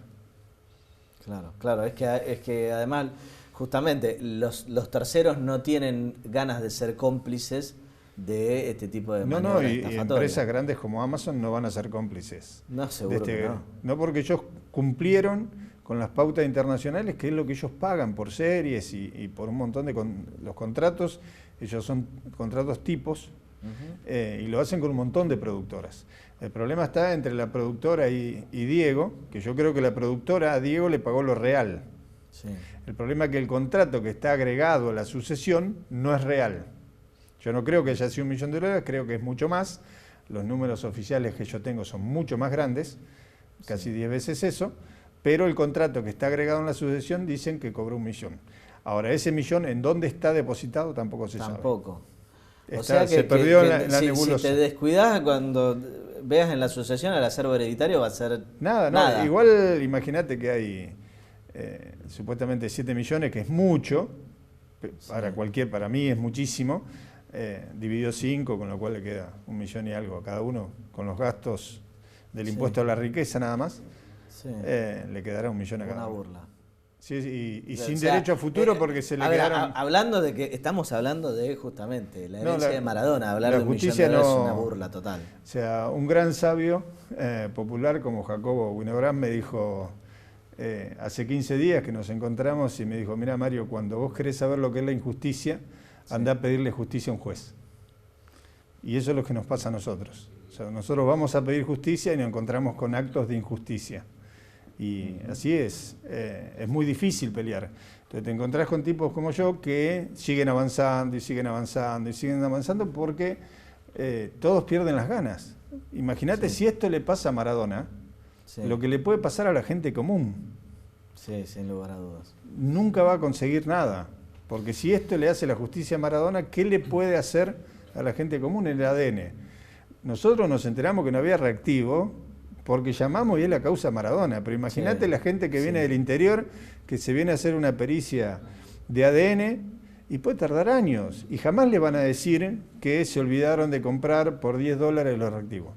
Claro. Es que además, justamente, los terceros no tienen ganas de ser cómplices de este tipo de maniobras estafatorias. Y empresas grandes como Amazon no van a ser cómplices. No, seguro que no. No, porque ellos cumplieron con las pautas internacionales, que es lo que ellos pagan por series y por un montón de los contratos. Ellos son contratos tipos y lo hacen con un montón de productoras. El problema está entre la productora y Diego, que yo creo que la productora a Diego le pagó lo real. Sí. El problema es que el contrato que está agregado a la sucesión no es real. Yo no creo que haya sido $1 millón, creo que es mucho más. Los números oficiales que yo tengo son mucho más grandes, casi 10 veces eso, pero el contrato que está agregado en la sucesión dicen que cobró $1 millón. Ahora, ese millón, ¿en dónde está depositado? Tampoco se sabe. Tampoco. Se perdió en la nebulosa. Si te descuidás, cuando veas en la sucesión el acervo hereditario va a ser nada. Igual, imagínate que hay supuestamente 7 millones, que es mucho, para mí es muchísimo, dividido 5, con lo cual le queda $1 millón y algo a cada uno, con los gastos del impuesto a la riqueza nada más, le quedará $1 millón a cada uno. Una burla. Sí, y sin derecho a futuro porque se le quedaron... Hablando de que estamos hablando de justamente la herencia de Maradona, hablar de $1 millón es una burla total. O sea, un gran sabio popular como Jacobo Winograd me dijo hace 15 días que nos encontramos y me dijo: mira, Mario, cuando vos querés saber lo que es la injusticia, andá a pedirle justicia a un juez. Y eso es lo que nos pasa a nosotros. O sea, nosotros vamos a pedir justicia y nos encontramos con actos de injusticia. Y así es muy difícil pelear. Entonces te encontrás con tipos como yo que siguen avanzando y siguen avanzando y siguen avanzando porque todos pierden las ganas. Imagínate si esto le pasa a Maradona, lo que le puede pasar a la gente común. Sí, sin lugar a dudas. Nunca va a conseguir nada, porque si esto le hace la justicia a Maradona, ¿qué le puede hacer a la gente común en el ADN? Nosotros nos enteramos que no había reactivo porque llamamos y es la causa Maradona, pero imagínate la gente que viene del interior, que se viene a hacer una pericia de ADN y puede tardar años, y jamás le van a decir que se olvidaron de comprar por $10 los reactivos.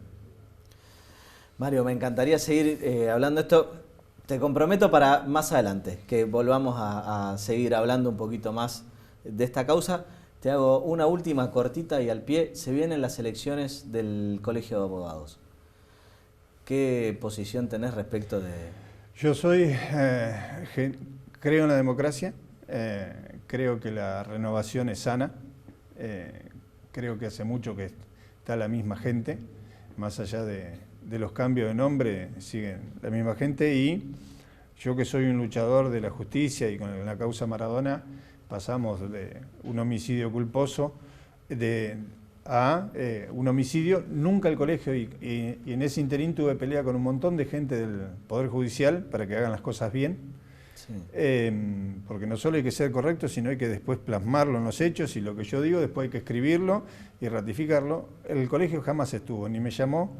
Mario, me encantaría seguir hablando de esto. Te comprometo para más adelante, que volvamos a seguir hablando un poquito más de esta causa. Te hago una última cortita y al pie. Se vienen las elecciones del Colegio de Abogados. ¿Qué posición tenés respecto de...? Yo creo en la democracia, creo que la renovación es sana, creo que hace mucho que está la misma gente, más allá de los cambios de nombre, siguen la misma gente, y yo que soy un luchador de la justicia y con la causa Maradona, pasamos de un homicidio culposo a un homicidio, nunca el colegio, y en ese interín tuve pelea con un montón de gente del Poder Judicial para que hagan las cosas bien, porque no solo hay que ser correcto, sino hay que después plasmarlo en los hechos, y lo que yo digo después hay que escribirlo y ratificarlo. El colegio jamás estuvo, ni me llamó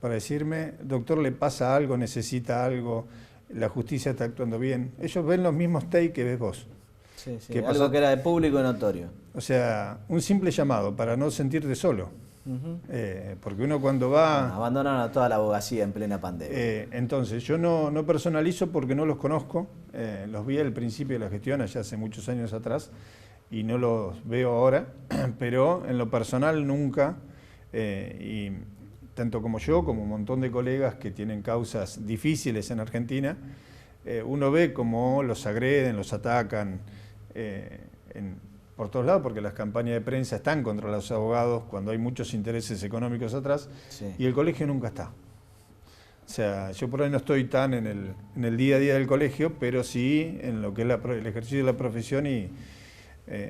para decirme, doctor, le pasa algo, necesita algo, la justicia está actuando bien. Ellos ven los mismos takes que ves vos. Sí, algo que era de público y notorio. O sea, un simple llamado para no sentirte solo. Porque uno cuando va... abandonaron a toda la abogacía en plena pandemia. Entonces, yo no personalizo porque no los conozco. Los vi al principio de la gestión, allá hace muchos años atrás, y no los veo ahora, pero en lo personal nunca. Y tanto como yo, como un montón de colegas que tienen causas difíciles en Argentina, uno ve cómo los agreden, los atacan por todos lados, porque las campañas de prensa están contra los abogados cuando hay muchos intereses económicos atrás, y el colegio nunca está. O sea, yo por ahí no estoy tan en el día a día del colegio, pero sí en lo que es el ejercicio de la profesión, y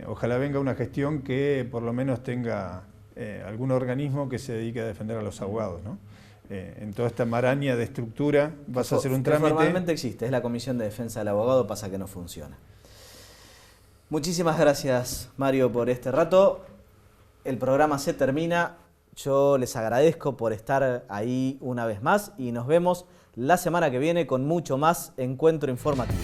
ojalá venga una gestión que por lo menos tenga algún organismo que se dedique a defender a los abogados, ¿no? En toda esta maraña de estructura vas a hacer un trámite. Formalmente existe, es la Comisión de Defensa del Abogado, pasa que no funciona. Muchísimas gracias, Mario, por este rato. El programa se termina. Yo les agradezco por estar ahí una vez más y nos vemos la semana que viene con mucho más Encuentro Informativo.